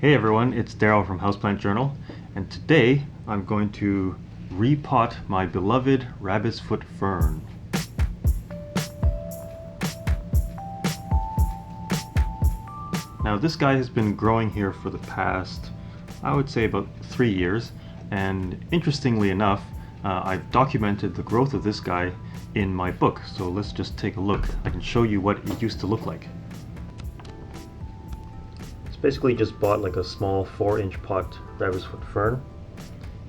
Hey everyone, it's Daryl from Houseplant Journal, and today I'm going to repot my beloved rabbit's foot fern. Now this guy has been growing here for the past, I would say about 3 years, and interestingly enough, I've documented the growth of this guy in my book, so let's just take a look. I can show you what it used to look like. Basically just bought like a small 4-inch pot rabbit's foot fern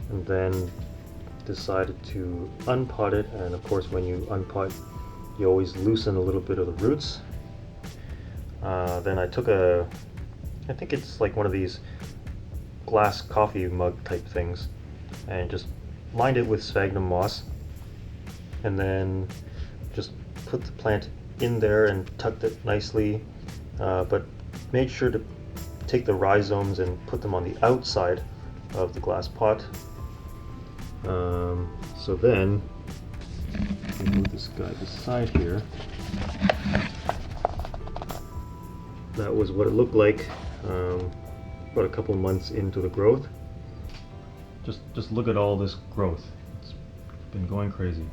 and then decided to unpot it, and of course when you unpot you always loosen a little bit of the roots. Then I took I think it's like one of these glass coffee mug type things, and just lined it with sphagnum moss and then just put the plant in there and tucked it nicely, but made sure to take the rhizomes and put them on the outside of the glass pot. So then, move this guy beside here. That was what it looked like about a couple months into the growth. Just look at all this growth. It's been going crazy.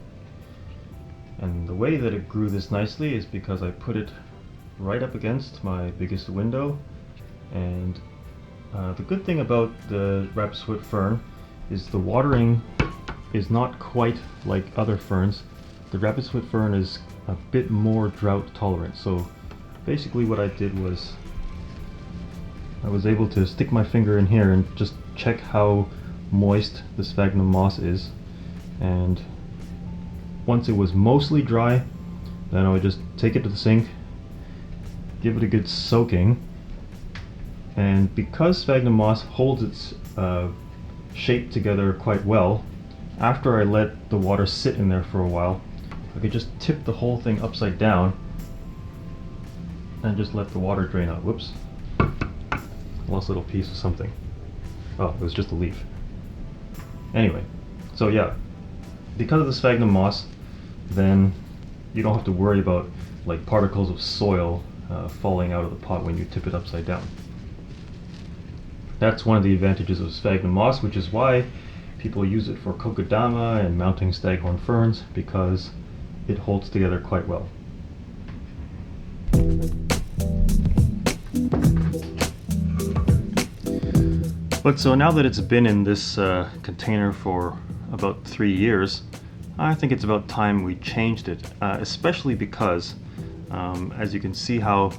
And the way that it grew this nicely is because I put it right up against my biggest window. And the good thing about the rabbit's foot fern is the watering is not quite like other ferns. The rabbit's foot fern is a bit more drought tolerant. So basically what I did was I was able to stick my finger in here and just check how moist the sphagnum moss is. And once it was mostly dry, then I would just take it to the sink, give it a good soaking. And because sphagnum moss holds its shape together quite well, after I let the water sit in there for a while, I could just tip the whole thing upside down and just let the water drain out. Whoops. Lost a little piece of something. Oh, it was just a leaf. Anyway, so yeah, because of the sphagnum moss, then you don't have to worry about like particles of soil falling out of the pot when you tip it upside down. That's one of the advantages of sphagnum moss, which is why people use it for kokedama and mounting staghorn ferns, because it holds together quite well. But so now that it's been in this container for about 3 years, I think it's about time we changed it, especially because as you can see how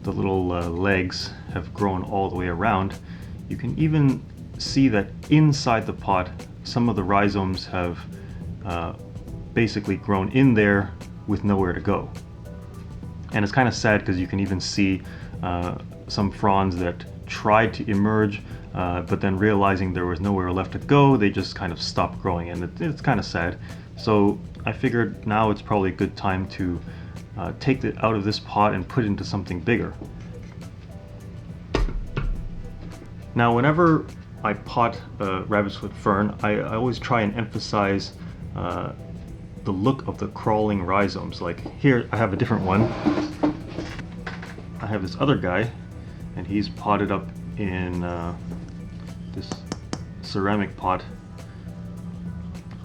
the little legs have grown all the way around. You can even see that inside the pot, some of the rhizomes have basically grown in there with nowhere to go. And it's kind of sad because you can even see some fronds that tried to emerge, but then realizing there was nowhere left to go, they just kind of stopped growing, and it's kind of sad. So I figured now it's probably a good time to take it out of this pot and put it into something bigger. Now whenever I pot rabbit's foot fern, I always try and emphasize the look of the crawling rhizomes. Like here I have a different one. I have this other guy, and he's potted up in this ceramic pot,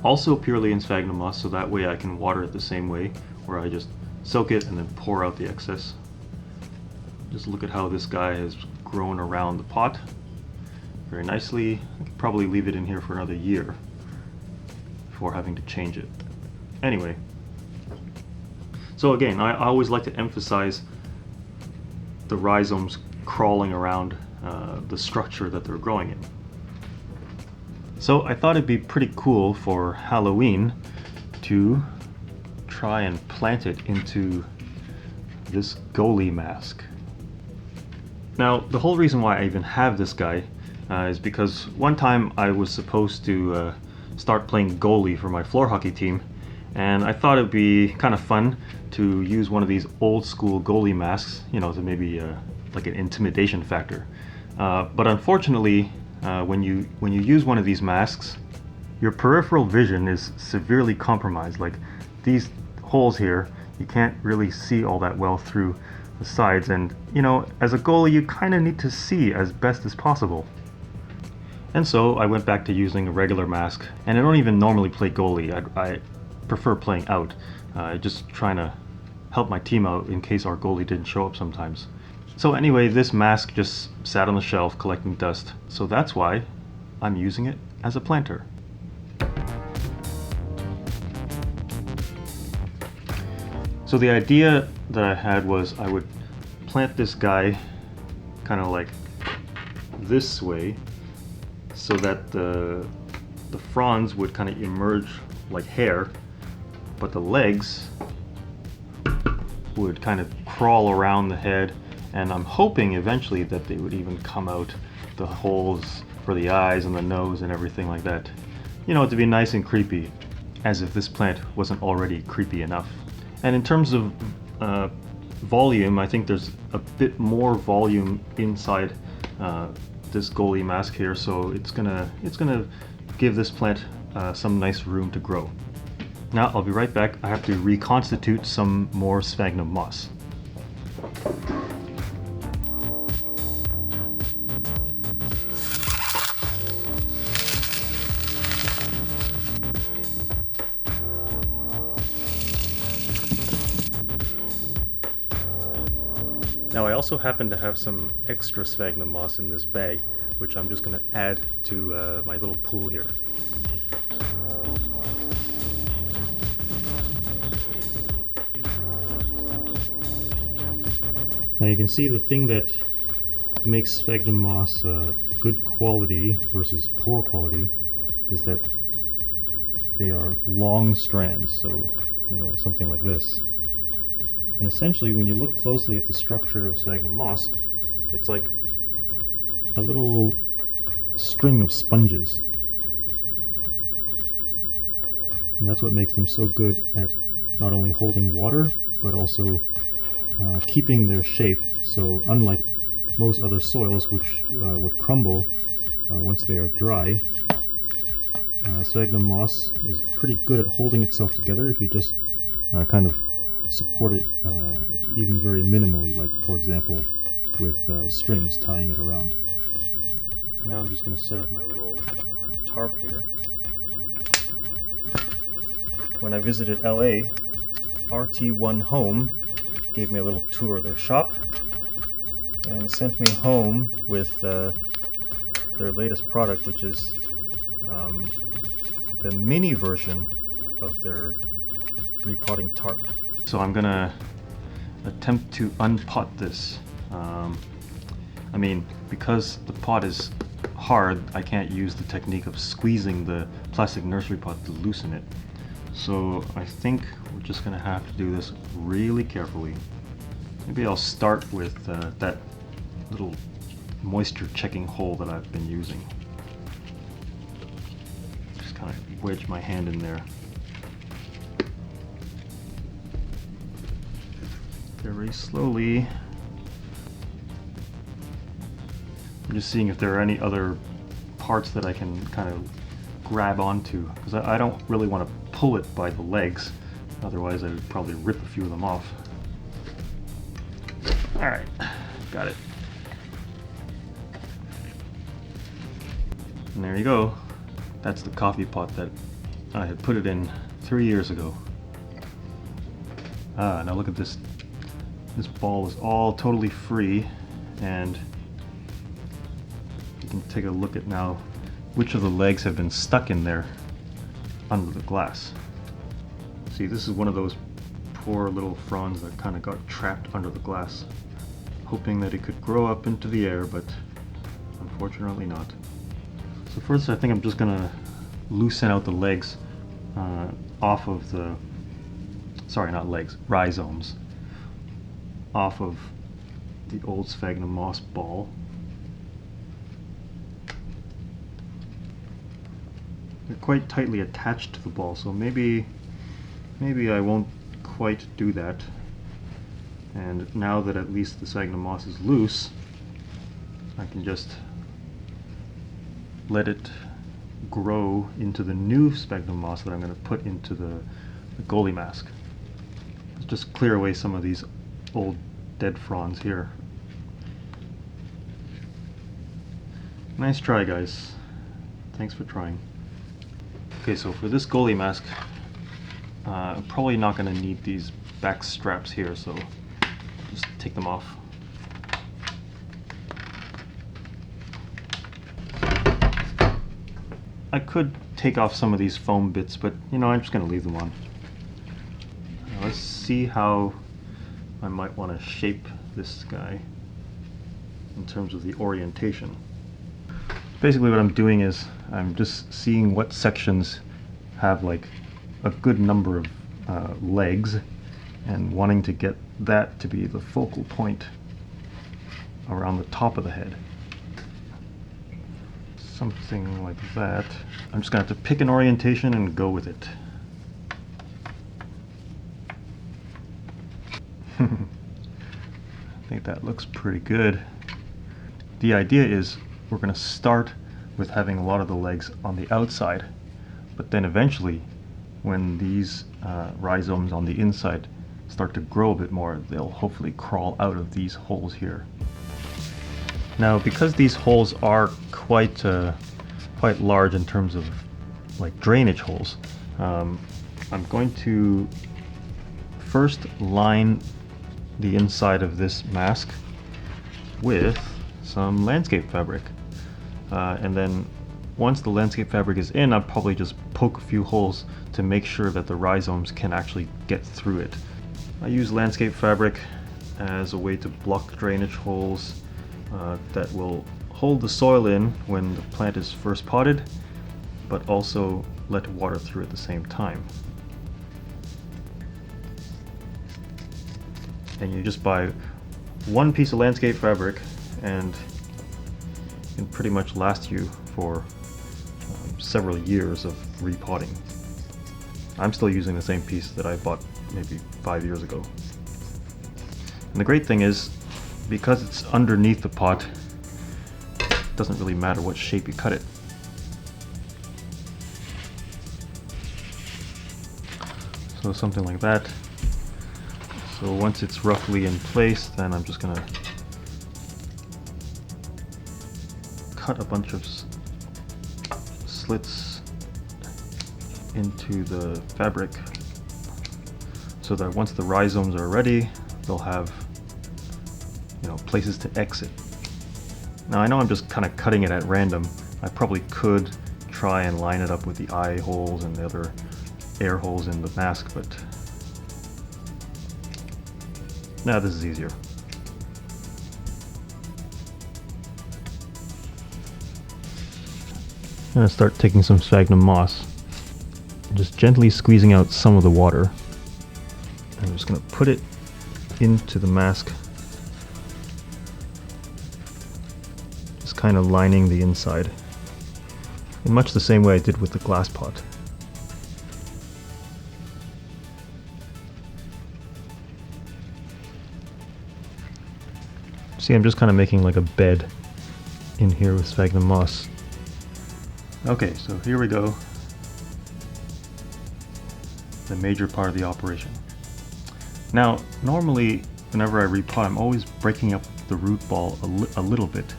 also purely in sphagnum moss, so that way I can water it the same way, where I just soak it and then pour out the excess. Just look at how this guy has grown around the pot very nicely. I could probably leave it in here for another year before having to change it. Anyway, so again, I always like to emphasize the rhizomes crawling around the structure that they're growing in. So I thought it'd be pretty cool for Halloween to try and plant it into this goalie mask. Now the whole reason why I even have this guy is because one time I was supposed to start playing goalie for my floor hockey team, and I thought it'd be kind of fun to use one of these old school goalie masks, you know, to maybe like an intimidation factor. But unfortunately, when you use one of these masks, your peripheral vision is severely compromised. Like these holes here, you can't really see all that well through the sides, and you know, as a goalie you kind of need to see as best as possible. And so I went back to using a regular mask, and I don't even normally play goalie. I prefer playing out, just trying to help my team out in case our goalie didn't show up sometimes. So anyway, this mask just sat on the shelf collecting dust, so that's why I'm using it as a planter. So the idea that I had was I would plant this guy kind of like this way, so that the fronds would kind of emerge like hair, but the legs would kind of crawl around the head, and I'm hoping eventually that they would even come out the holes for the eyes and the nose and everything like that. You know, to be nice and creepy, as if this plant wasn't already creepy enough. And in terms of volume, I think there's a bit more volume inside this goalie mask here, so it's gonna give this plant some nice room to grow. Now I'll be right back. I have to reconstitute some more sphagnum moss. Now I also happen to have some extra sphagnum moss in this bag, which I'm just going to add to my little pool here. Now you can see the thing that makes sphagnum moss good quality versus poor quality is that they are long strands, so you know, something like this. And essentially, when you look closely at the structure of sphagnum moss, it's like a little string of sponges. And that's what makes them so good at not only holding water, but also keeping their shape. So unlike most other soils, which would crumble once they are dry, sphagnum moss is pretty good at holding itself together if you just kind of support it even very minimally, like for example with strings tying it around. Now I'm just going to set up my little tarp here. When I visited LA, RT1 Home gave me a little tour of their shop and sent me home with their latest product, which is the mini version of their repotting tarp. So I'm gonna attempt to unpot this. I mean, because the pot is hard, I can't use the technique of squeezing the plastic nursery pot to loosen it. So I think we're just gonna have to do this really carefully. Maybe I'll start with that little moisture checking hole that I've been using. Just kind of wedge my hand in there. Very slowly. I'm just seeing if there are any other parts that I can kind of grab onto, because I don't really want to pull it by the legs, otherwise I would probably rip a few of them off. Alright, got it. And there you go. That's the coffee pot that I had put it in 3 years ago. Now look at this. This ball is all totally free, and you can take a look at now which of the legs have been stuck in there under the glass. See, this is one of those poor little fronds that kind of got trapped under the glass, hoping that it could grow up into the air, but unfortunately not. So first I think I'm just gonna loosen out the legs off of the, sorry, not legs, rhizomes, off of the old sphagnum moss ball. They're quite tightly attached to the ball, so maybe I won't quite do that. And now that at least the sphagnum moss is loose, I can just let it grow into the new sphagnum moss that I'm going to put into the goalie mask. Let's just clear away some of these old dead fronds here. Nice try, guys. Thanks for trying. Okay, so for this goalie mask, I'm probably not going to need these back straps here, so just take them off. I could take off some of these foam bits, but you know, I'm just going to leave them on. Now let's see how I might want to shape this guy in terms of the orientation. Basically what I'm doing is I'm just seeing what sections have like a good number of legs and wanting to get that to be the focal point around the top of the head. Something like that. I'm just going to have to pick an orientation and go with it. I think that looks pretty good. The idea is we're going to start with having a lot of the legs on the outside, but then eventually when these rhizomes on the inside start to grow a bit more, they'll hopefully crawl out of these holes here. Now, because these holes are quite large in terms of like drainage holes, I'm going to first line the inside of this mask with some landscape fabric, and then once the landscape fabric is in, I'll probably just poke a few holes to make sure that the rhizomes can actually get through it. I use landscape fabric as a way to block drainage holes that will hold the soil in when the plant is first potted, but also let water through at the same time. And you just buy one piece of landscape fabric and it can pretty much last you for several years of repotting. I'm still using the same piece that I bought maybe 5 years ago. And the great thing is, because it's underneath the pot, it doesn't really matter what shape you cut it. So something like that. So once it's roughly in place, then I'm just gonna cut a bunch of slits into the fabric so that once the rhizomes are ready, they'll have, you know, places to exit. Now I know I'm just kind of cutting it at random. I probably could try and line it up with the eye holes and the other air holes in the mask, but now this is easier. I'm going to start taking some sphagnum moss, just gently squeezing out some of the water. I'm just going to put it into the mask, just kind of lining the inside in much the same way I did with the glass pot. See, I'm just kind of making like a bed in here with sphagnum moss. Okay, so here we go. The major part of the operation. Now, normally, whenever I repot, I'm always breaking up the root ball a little bit.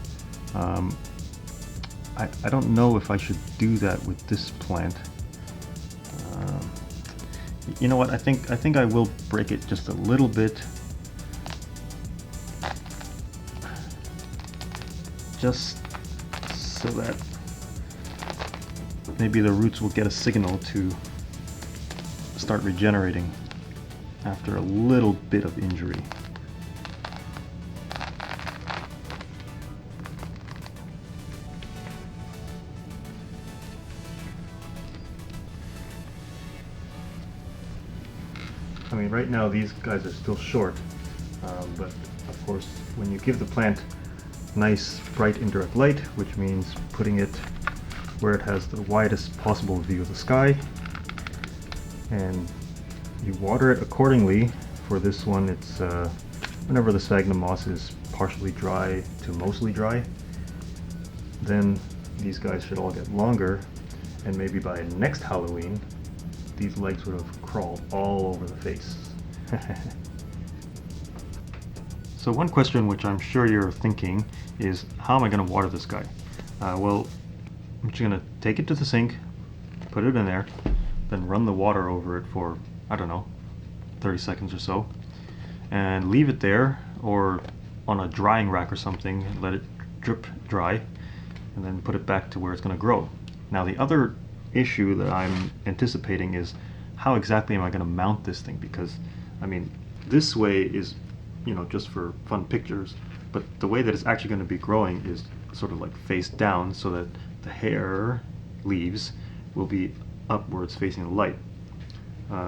I don't know if I should do that with this plant. You know what? I think I will break it just a little bit, just so that maybe the roots will get a signal to start regenerating after a little bit of injury. I mean, right now these guys are still short, but of course when you give the plant nice bright indirect light, which means putting it where it has the widest possible view of the sky, and you water it accordingly. For this one, it's whenever the sphagnum moss is partially dry to mostly dry, then these guys should all get longer, and maybe by next Halloween these legs would have crawled all over the face. So one question which I'm sure you're thinking is, how am I going to water this guy? Well, I'm just going to take it to the sink, put it in there, then run the water over it for, I don't know, 30 seconds or so, and leave it there, or on a drying rack or something, let it drip dry, and then put it back to where it's going to grow. Now the other issue that I'm anticipating is, how exactly am I going to mount this thing? Because, I mean, this way is, you know, just for fun pictures, but the way that it's actually going to be growing is sort of like face down, so that the hair leaves will be upwards facing the light.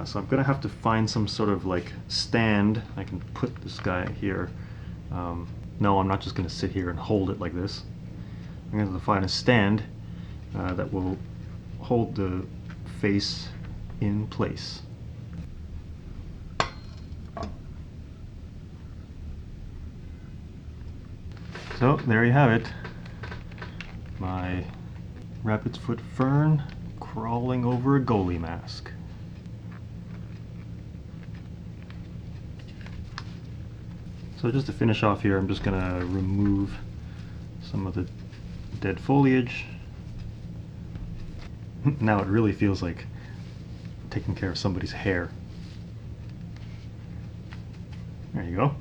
So I'm going to have to find some sort of like stand. I can put this guy here. No, I'm not just going to sit here and hold it like this. I'm going to find a stand that will hold the face in place. So there you have it. My rabbit's foot fern crawling over a goalie mask. So just to finish off here, I'm just going to remove some of the dead foliage. Now it really feels like taking care of somebody's hair. There you go.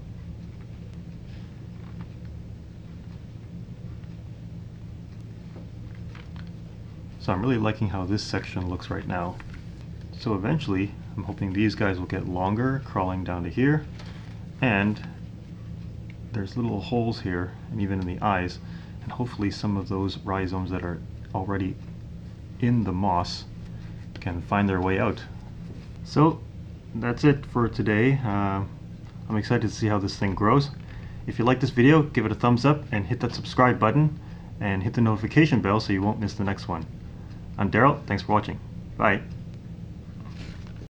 So I'm really liking how this section looks right now. So eventually, I'm hoping these guys will get longer, crawling down to here, and there's little holes here, and even in the eyes, and hopefully some of those rhizomes that are already in the moss can find their way out. So that's it for today. I'm excited to see how this thing grows. If you like this video, give it a thumbs up and hit that subscribe button and hit the notification bell so you won't miss the next one. I'm Daryl, thanks for watching. Bye.